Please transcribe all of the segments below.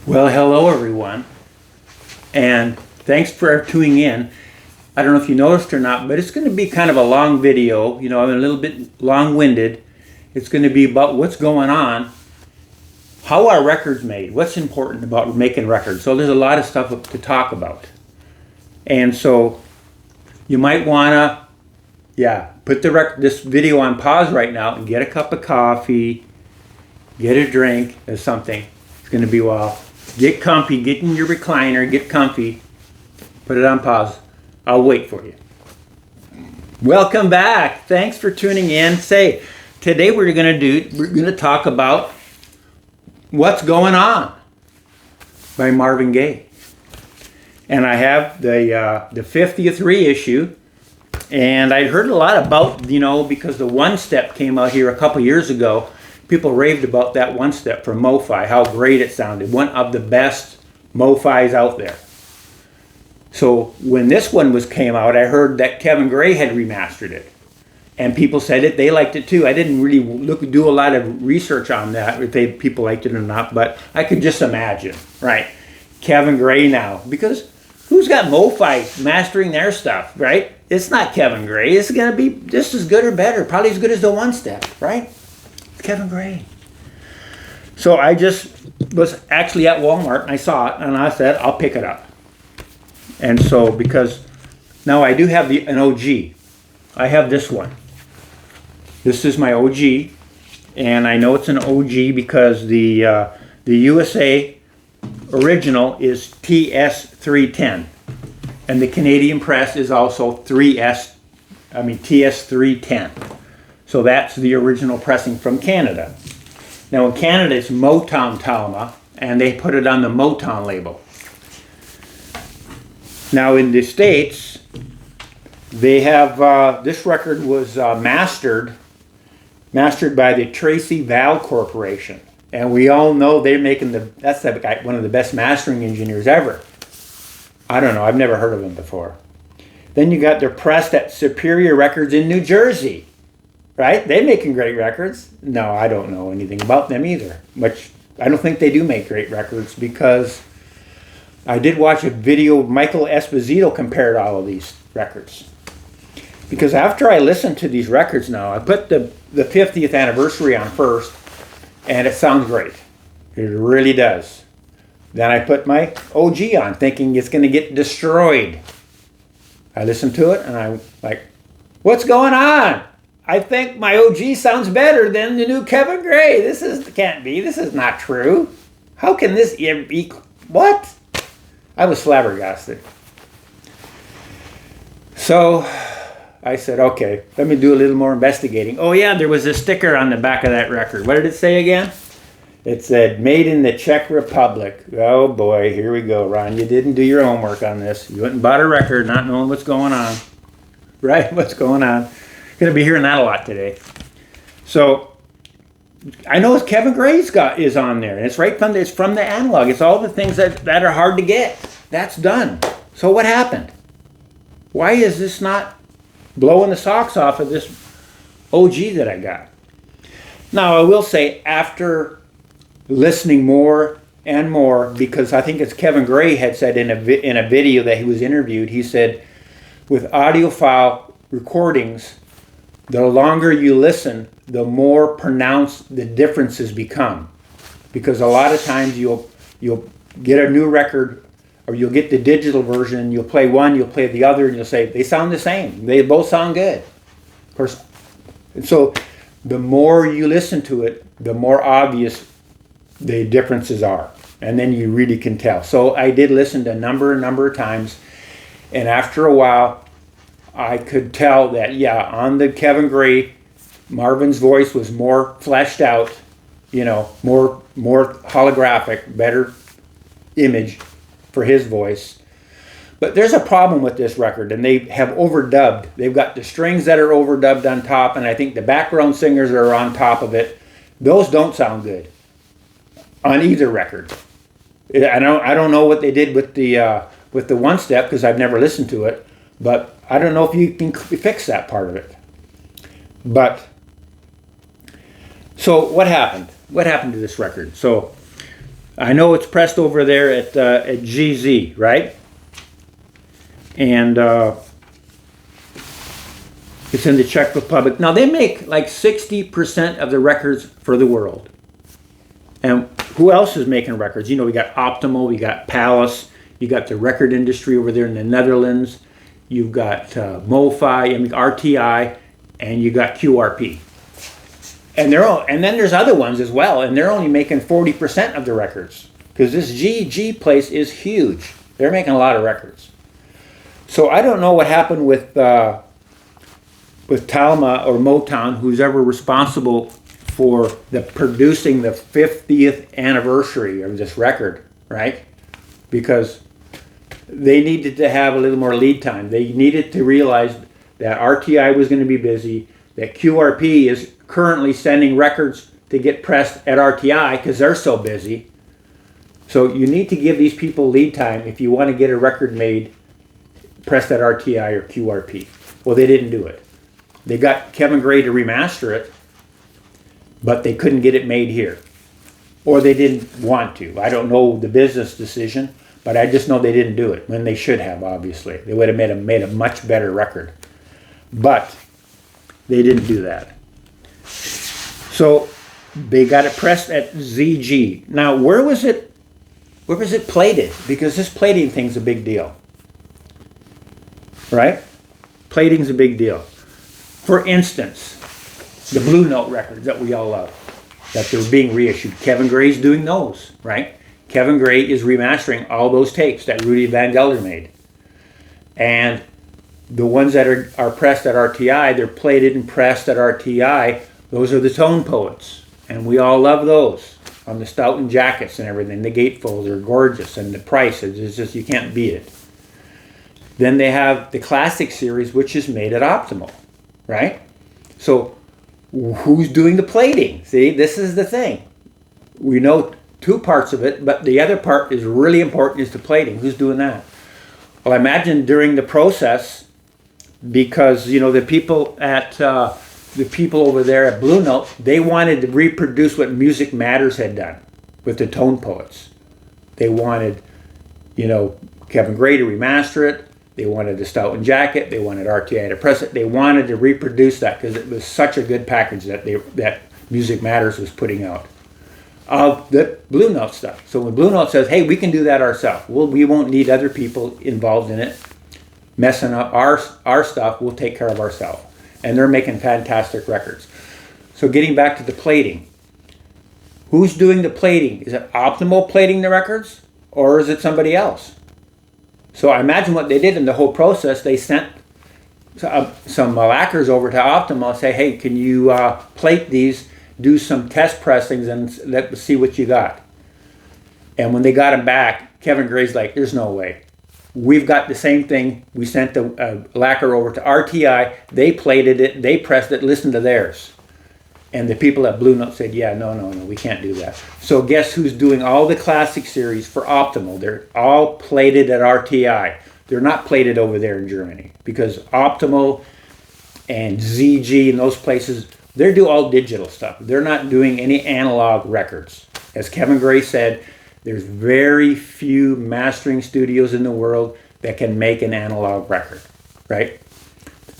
Well, hello everyone, and thanks for tuning in. I don't know if you noticed or not, but it's going to be kind of a long video. I'm a little bit long-winded. It's going to be about what's going on, how are records made, what's important about making records. So there's a lot of stuff to talk about. And so you might want to, put this video on pause right now and get a cup of coffee, get a drink or something. It's going to be a while. Get comfy, get in your recliner, get comfy, put it on pause. I'll wait for you. Welcome back. Thanks for tuning in. Today we're going to talk about What's Going On by Marvin Gaye. And I have the 50th reissue, and I'd heard a lot about, because the One Step came out here a couple years ago. People raved about that One Step from MoFi, how great it sounded. One of the best MoFis out there. So when this one came out, I heard that Kevin Gray had remastered it. And people said they liked it too. I didn't really do a lot of research on that, if people liked it or not, but I could just imagine, right? Kevin Gray now, because who's got MoFi mastering their stuff, right? It's not Kevin Gray. It's going to be just as good or better, probably as good as the One Step, right? Kevin Gray. So I just was actually at Walmart and I saw it and I said, I'll pick it up. And so, because now I do have an OG. I have this one. This is my OG, and I know it's an OG because the USA original is TS310, and the Canadian press is also TS310. So that's the original pressing from Canada. Now in Canada it's Motown Talma, and they put it on the Motown label. Now in the States, they have, this record was mastered by the Tracy Val Corporation. And we all know they're making that's one of the best mastering engineers ever. I don't know, I've never heard of them before. Then you got their pressed at Superior Records in New Jersey. Right? They're making great records. No, I don't know anything about them either. Which I don't think they do make great records, because I did watch a video of Michael Esposito compared all of these records. Because after I listened to these records now, I put the 50th anniversary on first, and it sounds great. It really does. Then I put my OG on, thinking it's going to get destroyed. I listened to it, and I'm like, what's going on? I think my OG sounds better than the new Kevin Gray. Can't be. This is not true. How can this be? What? I was flabbergasted. So I said, okay, let me do a little more investigating. Oh yeah, there was a sticker on the back of that record. What did it say again? It said, made in the Czech Republic. Oh boy, here we go, Ron. You didn't do your homework on this. You went and bought a record not knowing what's going on. Right? What's going on? Going to be hearing that a lot today. So I know Kevin Gray's is on there, and it's from the analog. It's all the things that are hard to get. That's done. So what happened? Why is this not blowing the socks off of this OG that I got? Now I will say, after listening more and more, because I think it's Kevin Gray had said in a video that he was interviewed, he said with audiophile recordings, the longer you listen, the more pronounced the differences become. Because a lot of times you'll get a new record, or you'll get the digital version, you'll play one, you'll play the other, and you'll say, they sound the same. They both sound good. Of course, and so the more you listen to it, the more obvious the differences are. And then you really can tell. So I did listen to a number of times, and after a while, I could tell that, on the Kevin Gray, Marvin's voice was more fleshed out, more holographic, better image for his voice. But there's a problem with this record, and they have overdubbed. They've got the strings that are overdubbed on top, and I think the background singers are on top of it. Those don't sound good on either record. I don't know what they did with the One Step, because I've never listened to it. But I don't know if you can fix that part of it. But, so what happened? What happened to this record? So, I know it's pressed over there at GZ, right? And it's in the Czech Republic. Now, they make like 60% of the records for the world. And who else is making records? You know, we got Optimal, we got Palace, you got the record industry over there in the Netherlands, you've got MoFi, RTI, and you got QRP. And then there's other ones as well, and they're only making 40% of the records. Because this GG place is huge. They're making a lot of records. So I don't know what happened with Talma or Motown, who's ever responsible for producing the 50th anniversary of this record, right? Because they needed to have a little more lead time. They needed to realize that RTI was going to be busy, that QRP is currently sending records to get pressed at RTI because they're so busy. So you need to give these people lead time if you want to get a record made, pressed at RTI or QRP. Well, they didn't do it. They got Kevin Gray to remaster it, but they couldn't get it made here. Or they didn't want to. I don't know the business decision, but I just know they didn't do it when they should have, obviously. They would have made a much better record. But they didn't do that. So they got it pressed at ZG. Now, where was it plated? Because this plating thing's a big deal. Right? Plating's a big deal. For instance, the Blue Note records that we all love, that they're being reissued. Kevin Gray's doing those, right? Kevin Gray is remastering all those tapes that Rudy Van Gelder made. And the ones that are pressed at RTI, they're plated and pressed at RTI. Those are the Tone Poets. And we all love those on the Stoughton jackets and everything. The gatefolds are gorgeous, and the price is just, you can't beat it. Then they have the Classic series, which is made at Optimal, right? So who's doing the plating? See, this is the thing. We know two parts of it, but the other part is really important, is the plating. Who's doing that? Well, I imagine during the process, because, you know, the people over there at Blue Note, they wanted to reproduce what Music Matters had done with the Tone Poets. They wanted, you know, Kevin Gray to remaster it. They wanted the Stoughton jacket. They wanted RTI to press it. They wanted to reproduce that because it was such a good package that Music Matters was putting out of the Blue Note stuff. So when Blue Note says, hey, we can do that ourselves. Well, we won't need other people involved in it messing up our stuff. We'll take care of ourselves. And they're making fantastic records. So getting back to the plating. Who's doing the plating? Is it Optimal plating the records? Or is it somebody else? So I imagine what they did in the whole process, they sent some lacquers over to Optimal and say, hey, can you plate these, do some test pressings, and let's see what you got. And when they got them back, Kevin Gray's like, there's no way. We've got the same thing. We sent the lacquer over to RTI. They plated it. They pressed it. Listen to theirs. And the people at Blue Note said, yeah, no, we can't do that. So guess who's doing all the Classic series for Optimal? They're all plated at RTI. They're not plated over there in Germany because Optimal and ZG and those places, they do all digital stuff. They're not doing any analog records. As Kevin Gray said, there's very few mastering studios in the world that can make an analog record, right?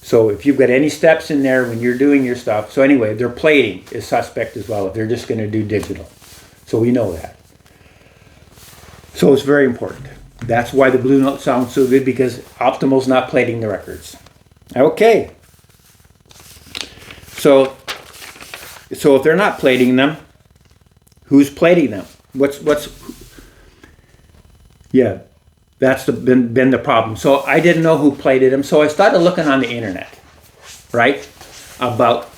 So if you've got any steps in there when you're doing your stuff, so anyway, their plating is suspect as well if they're just going to do digital. So we know that. So it's very important. That's why the Blue Note sounds so good, because Optimal's not plating the records. Okay. So if they're not plating them, who's plating them? That's been the problem. So I didn't know who plated them. So I started looking on the internet, right, about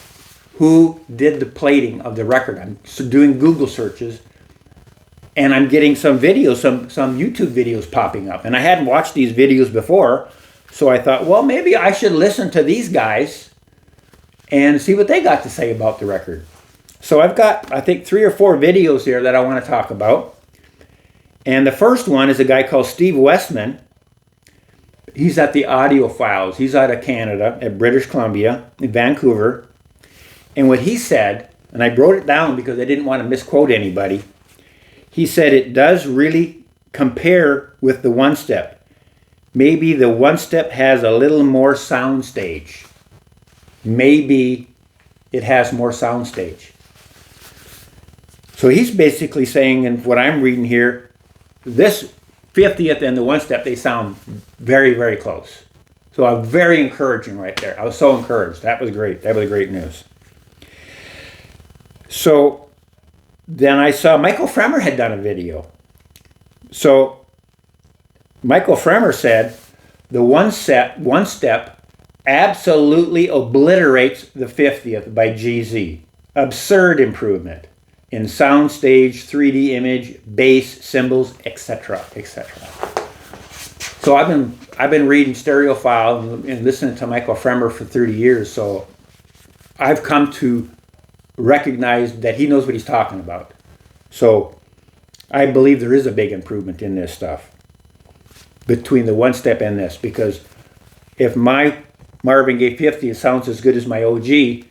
who did the plating of the record. I'm doing Google searches, and I'm getting some videos, some YouTube videos popping up. And I hadn't watched these videos before, so I thought, well, maybe I should listen to these guys and see what they got to say about the record. So I've got, I think, 3 or 4 videos here that I want to talk about. And the first one is a guy called Steve Westman. He's at the Audiophiles. He's out of Canada, at British Columbia, in Vancouver. And what he said, and I wrote it down because I didn't want to misquote anybody, he said it does really compare with the one-step. Maybe the one-step has a little more soundstage. Maybe it has more soundstage. So he's basically saying, and what I'm reading here, this 50th and the one-step, they sound very, very close. So I'm very encouraging right there. I was so encouraged. That was great. That was great news. So then I saw Michael Fremer had done a video. So Michael Fremer said the one-step absolutely obliterates the 50th by GZ. Absurd improvement in soundstage, 3D image, bass, cymbals, etc., etc. So I've been reading Stereophile and listening to Michael Fremer for 30 years, so I've come to recognize that he knows what he's talking about. So I believe there is a big improvement in this stuff between the one-step and this, because if my Marvin Gaye 50 sounds as good as my OG,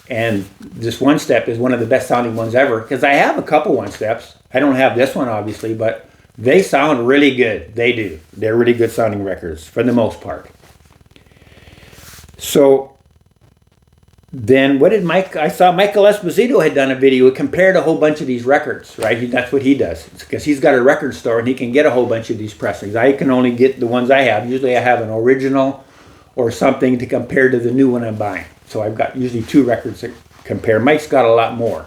and this one-step is one of the best sounding ones ever, because I have a couple one-steps. I don't have this one, obviously, but they sound really good. They do. They're really good sounding records for the most part. So then what did I saw Michael Esposito had done a video. It compared a whole bunch of these records, right? That's what he does. Because he's got a record store and he can get a whole bunch of these pressings. I can only get the ones I have. Usually I have an original or something to compare to the new one I'm buying. So I've got usually two records to compare. Mike's got a lot more.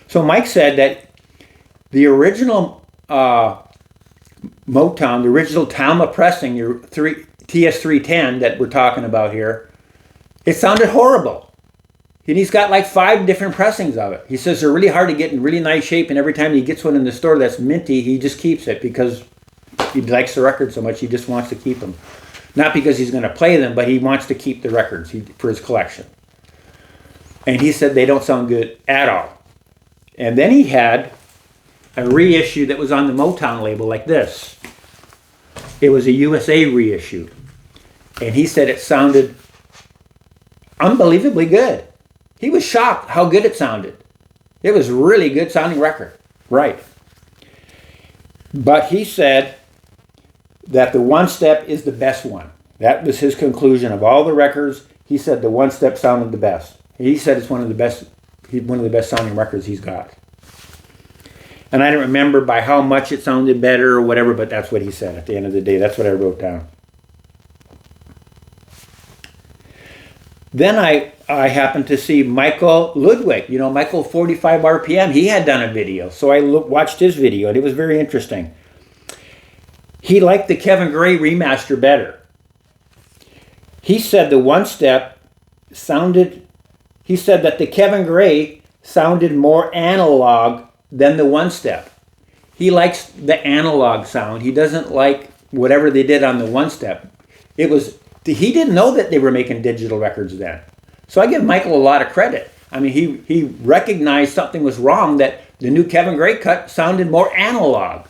So Mike said that the original Motown, the original Talma pressing, your TS310 that we're talking about here, it sounded horrible. And he's got like 5 different pressings of it. He says they're really hard to get in really nice shape, and every time he gets one in the store that's minty, he just keeps it because he likes the record so much he just wants to keep them. Not because he's going to play them, but he wants to keep the records for his collection. And he said they don't sound good at all. And then he had a reissue that was on the Motown label like this. It was a USA reissue. And he said it sounded unbelievably good. He was shocked how good it sounded. It was really good sounding record. Right. But he said that the one-step is the best one. That was his conclusion of all the records. He said the one-step sounded the best. He said it's one of the best sounding records he's got. And I don't remember by how much it sounded better or whatever, but that's what he said at the end of the day. That's what I wrote down. Then I happened to see Michael Ludwig, Michael 45 RPM. He had done a video. So I watched his video, and it was very interesting. He liked the Kevin Gray Remaster better. He said the one-step he said that the Kevin Gray sounded more analog than the one-step. He likes the analog sound. He doesn't like whatever they did on the one-step. He didn't know that they were making digital records then. So I give Michael a lot of credit. I mean, he recognized something was wrong, that the new Kevin Gray cut sounded more analog.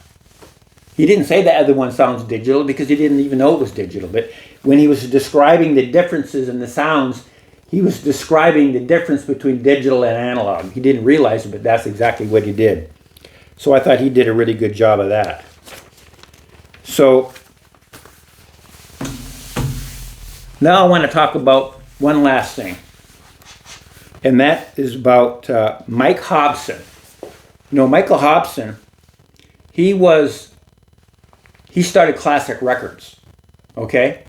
He didn't say the other one sounds digital because he didn't even know it was digital. But when he was describing the differences in the sounds, he was describing the difference between digital and analog. He didn't realize it, but that's exactly what he did. So I thought he did a really good job of that. So now I want to talk about one last thing. And that is about Mike Hobson. Michael Hobson, he started Classic Records, okay?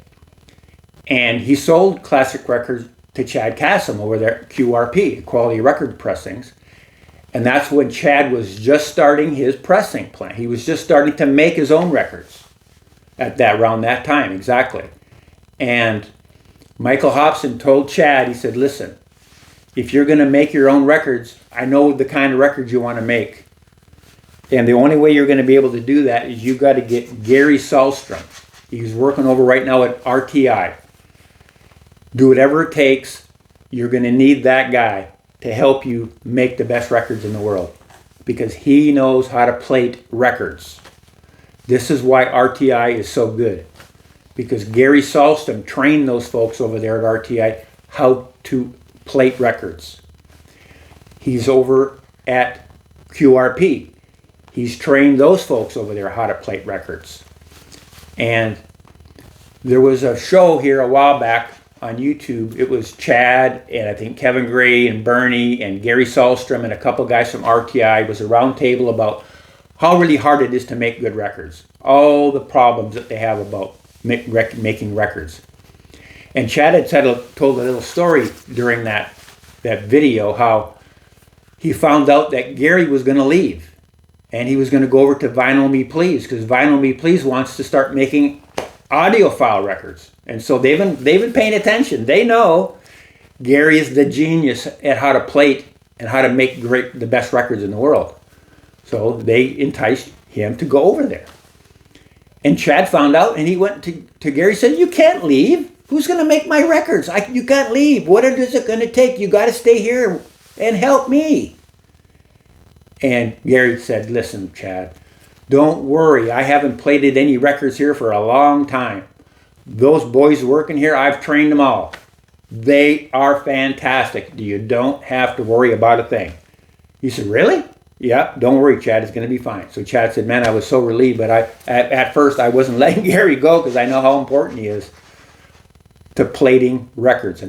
And he sold Classic Records to Chad Kassem over there at QRP, Quality Record Pressings. And that's when Chad was just starting his pressing plan. He was just starting to make his own records around that time, exactly. And Michael Hobson told Chad, he said, listen, if you're going to make your own records, I know the kind of records you want to make. And the only way you're going to be able to do that is you've got to get Gary Sahlstrom. He's working over right now at RTI. Do whatever it takes. You're going to need that guy to help you make the best records in the world, because he knows how to plate records. This is why RTI is so good, because Gary Sahlstrom trained those folks over there at RTI how to plate records. He's over at QRP. he's trained those folks over there how to plate records. And there was a show here a while back on YouTube. It was Chad and I think Kevin Gray and Bernie and Gary Sahlstrom and a couple guys from RTI. It was a round table about how really hard it is to make good records. All the problems that they have about making records. And Chad had told a little story during that video how he found out that Gary was going to leave. And he was going to go over to Vinyl Me Please, because Vinyl Me Please wants to start making audiophile records. And so they've been paying attention. They know Gary is the genius at how to plate and how to make the best records in the world. So they enticed him to go over there. And Chad found out, and he went to Gary and said, "You can't leave. Who's going to make my records? You can't leave. What is it going to take? You got to stay here and help me." And Gary said, "Listen, Chad, don't worry. I haven't plated any records here for a long time. Those boys working here, I've trained them all. They are fantastic. You don't have to worry about a thing." He said, "Really?" "Yeah, don't worry, Chad. It's going to be fine." So Chad said, "Man, I was so relieved, but at first I wasn't letting Gary go because I know how important he is to plating records."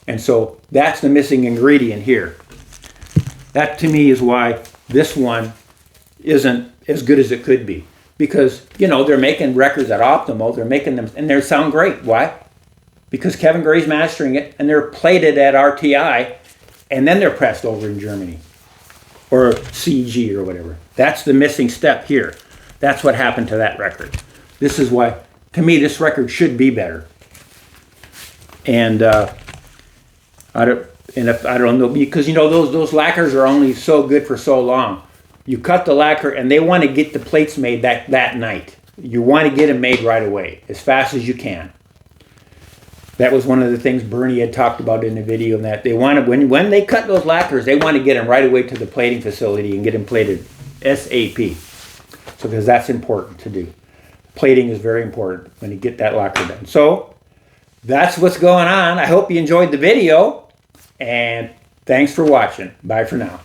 And so that's the missing ingredient here. That to me is why this one isn't as good as it could be. Because, they're making records at Optimal, they're making them, and they sound great. Why? Because Kevin Gray's mastering it, and they're plated at RTI, and then they're pressed over in Germany. Or CG or whatever. That's the missing step here. That's what happened to that record. This is why, to me, this record should be better. And I don't know, because those lacquers are only so good for so long. You cut the lacquer, and they want to get the plates made that night. You want to get them made right away, as fast as you can. That was one of the things Bernie had talked about in the video, and that they wanted, when they cut those lacquers, they want to get them right away to the plating facility and get them plated SAP. So because that's important to do. Plating is very important when you get that lacquer done. So that's what's going on. I hope you enjoyed the video, and thanks for watching. Bye for now.